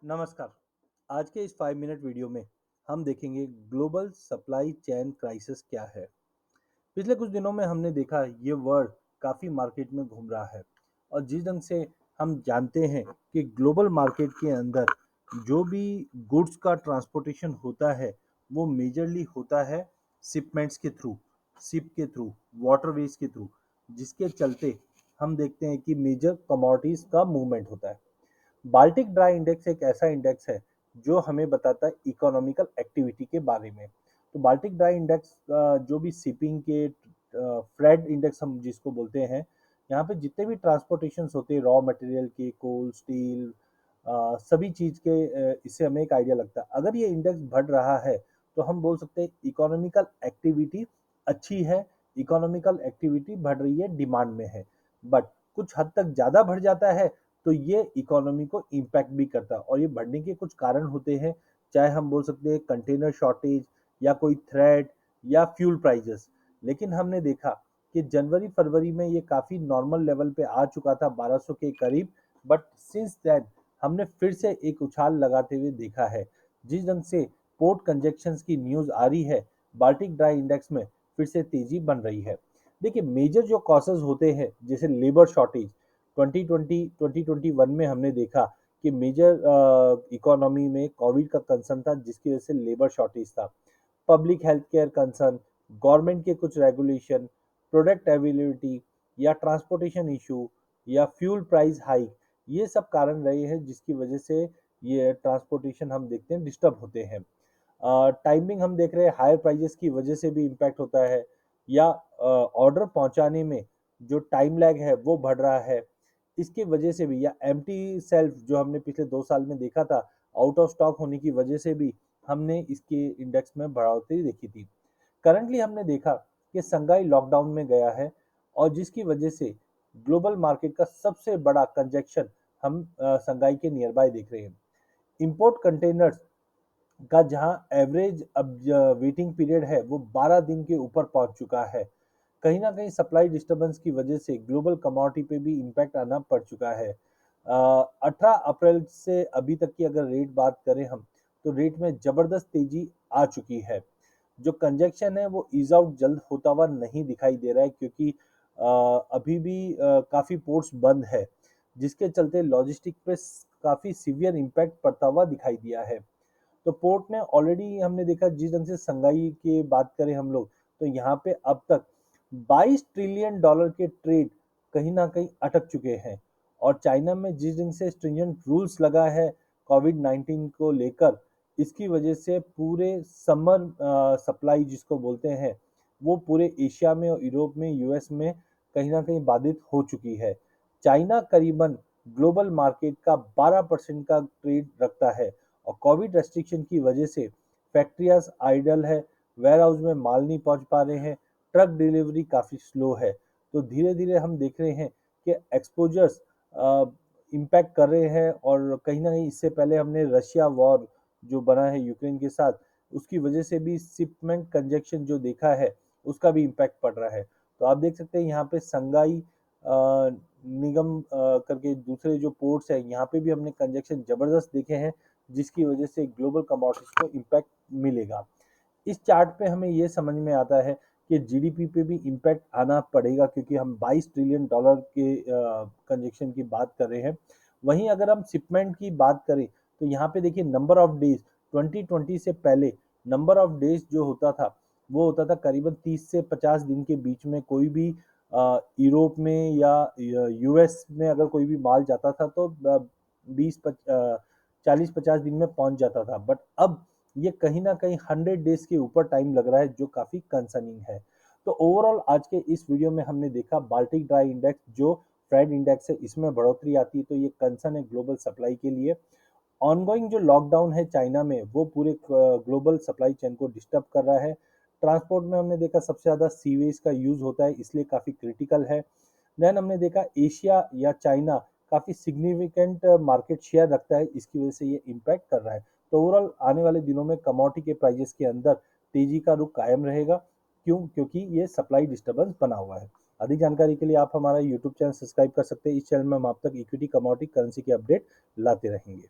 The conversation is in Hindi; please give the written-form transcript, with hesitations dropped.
नमस्कार। आज के इस 5 मिनट वीडियो में हम देखेंगे ग्लोबल सप्लाई चेन क्राइसिस क्या है। पिछले कुछ दिनों में हमने देखा ये वर्ड काफ़ी मार्केट में घूम रहा है और जिस ढंग से हम जानते हैं कि ग्लोबल मार्केट के अंदर जो भी गुड्स का ट्रांसपोर्टेशन होता है वो मेजरली होता है शिपमेंट्स के थ्रू, शिप के थ्रू, वाटरवेज के थ्रू, जिसके चलते हम देखते हैं कि मेजर कमोडिटीज़ का मूवमेंट होता है। बाल्टिक ड्राई इंडेक्स एक ऐसा इंडेक्स है जो हमें बताता है इकोनॉमिकल एक्टिविटी के बारे में। तो बाल्टिक ड्राई इंडेक्स जो भी शिपिंग के फ्रेड इंडेक्स हम जिसको बोलते हैं, यहाँ पे जितने भी ट्रांसपोर्टेशन होते हैं रॉ मटेरियल के, कोल स्टील, सभी चीज के, इससे हमें एक आइडिया लगता है। अगर ये इंडेक्स बढ़ रहा है तो हम बोल सकते हैं इकोनॉमिकल एक्टिविटी अच्छी है, इकोनॉमिकल एक्टिविटी बढ़ रही है, डिमांड में है। बट कुछ हद तक ज्यादा बढ़ जाता है तो ये इकोनॉमी को इम्पैक्ट भी करता है और ये बढ़ने के कुछ कारण होते हैं। चाहे हम बोल सकते हैं कंटेनर शॉर्टेज या कोई थ्रेड या फ्यूल प्राइजेस। लेकिन हमने देखा कि जनवरी फरवरी में ये काफी नॉर्मल लेवल पे आ चुका था 1200 के करीब। बट सिंस देन हमने फिर से एक उछाल लगाते हुए देखा है। जिस ढंग से पोर्ट कंजेक्शंस की न्यूज आ रही है, बाल्टिक ड्राई इंडेक्स में फिर से तेजी बन रही है। देखिए मेजर जो कॉसेज होते हैं जैसे लेबर शॉर्टेज, 2020-2021 में हमने देखा कि मेजर इकोनॉमी में कोविड का कंसर्न था जिसकी वजह से लेबर शॉर्टेज था। Public health care concern, government के कुछ रेगुलेशन, प्रोडक्ट अवेलेबिलिटी या ट्रांसपोर्टेशन इशू या फ्यूल प्राइस हाइक, ये सब कारण रहे हैं जिसकी वजह से ये ट्रांसपोर्टेशन हम देखते हैं डिस्टर्ब होते हैं। टाइमिंग हम देख रहे हैं हायर प्राइजेस की वजह से भी इम्पैक्ट होता है, या ऑर्डर पहुंचाने में जो टाइम लैग है वो बढ़ रहा है इसकी वजह से भी, या एम्प्टी सेल्फ जो हमने पिछले 2 साल में देखा था आउट ऑफ स्टॉक होने की वजह से भी हमने इसके इंडेक्स में बढ़ोतरी देखी थी। करंटली हमने देखा कि संघाई लॉकडाउन में गया है और जिसकी वजह से ग्लोबल मार्केट का सबसे बड़ा कंजेक्शन हम संघाई के नियर बाय देख रहे हैं। इंपोर्ट कंटेनर्स का जहां एवरेज अब वेटिंग पीरियड है वो 12 दिन के ऊपर पहुंच चुका है। कहीं ना कहीं सप्लाई डिस्टरबेंस की वजह से ग्लोबल कमोडिटी पे भी इम्पैक्ट आना पड़ चुका है। 18 अप्रैल से अभी तक की अगर रेट बात करें हम, तो रेट में जबरदस्त तेजी आ चुकी है। जो कंजेक्शन है वो ईज आउट जल्द होता हुआ नहीं दिखाई दे रहा है क्योंकि अभी भी काफी पोर्ट्स बंद है जिसके चलते लॉजिस्टिक पे काफी सीवियर इम्पैक्ट पड़ता हुआ दिखाई दिया है। तो पोर्ट ने ऑलरेडी हमने देखा जिस ढंग से संघाई की बात करें हम लोग, तो यहाँ पे अब तक 22 ट्रिलियन डॉलर के ट्रेड कहीं ना कहीं अटक चुके हैं। और चाइना में जिस ढंग से स्ट्रिंजेंट रूल्स लगा है कोविड 19 को लेकर, इसकी वजह से पूरे समर सप्लाई जिसको बोलते हैं वो पूरे एशिया में और यूरोप में, यूएस में कहीं ना कहीं बाधित हो चुकी है। चाइना करीबन ग्लोबल मार्केट का 12% का ट्रेड रखता है और कोविड रेस्ट्रिक्शन की वजह से फैक्ट्रियाज आइडल है, वेयर हाउस में माल नहीं पहुंच पा रहे हैं, ट्रक डिलीवरी काफ़ी स्लो है। तो धीरे धीरे हम देख रहे हैं कि एक्सपोजर्स इम्पैक्ट कर रहे हैं और कहीं ना कहीं इससे पहले हमने रशिया वॉर जो बना है यूक्रेन के साथ, उसकी वजह से भी शिपमेंट कंजेक्शन जो देखा है उसका भी इम्पैक्ट पड़ रहा है। तो आप देख सकते हैं यहाँ पे संगाई निगम करके दूसरे जो पोर्ट्स हैं यहाँ पे भी हमने कंजेक्शन जबरदस्त देखे हैं जिसकी वजह से ग्लोबल कमोडिटीज को इम्पैक्ट मिलेगा। इस चार्ट पे हमें ये समझ में आता है कि जीडीपी पे भी इम्पैक्ट आना पड़ेगा क्योंकि हम 22 ट्रिलियन डॉलर के कंजेक्शन की बात कर रहे हैं। वहीं अगर हम शिपमेंट की बात करें तो यहाँ पे देखिए नंबर ऑफ डेज, 2020 से पहले नंबर ऑफ डेज जो होता था वो होता था करीबन 30 से 50 दिन के बीच में। कोई भी यूरोप में या यूएस में अगर कोई भी माल जाता था तो 40-50 दिन में पहुंच जाता था। बट अब ये कहीं ना कहीं 100 डेज के ऊपर टाइम लग रहा है जो काफी कंसर्निंग है। तो ओवरऑल आज के इस वीडियो में हमने देखा बाल्टिक ड्राई इंडेक्स जो फ्रेड इंडेक्स है इसमें बढ़ोतरी आती है तो ये कंसर्न है ग्लोबल सप्लाई के लिए। ऑनगोइंग जो लॉकडाउन है चाइना में वो पूरे ग्लोबल सप्लाई चेन को डिस्टर्ब कर रहा है। ट्रांसपोर्ट में हमने देखा सबसे ज़्यादा सीवेज का यूज होता है इसलिए काफ़ी क्रिटिकल है। देन हमने देखा एशिया या चाइना काफ़ी सिग्निफिकेंट मार्केट शेयर रखता है, इसकी वजह से ये इम्पैक्ट कर रहा है। तो ओवरऑल आने वाले दिनों में कमोडिटी के प्राइजेस के अंदर तेजी का रुख कायम रहेगा। क्यों? क्योंकि ये सप्लाई डिस्टर्बेंस बना हुआ है। अधिक जानकारी के लिए आप हमारा यूट्यूब चैनल सब्सक्राइब कर सकते हैं। इस चैनल में हम आप तक इक्विटी, कमोडिटी, करेंसी के अपडेट लाते रहेंगे।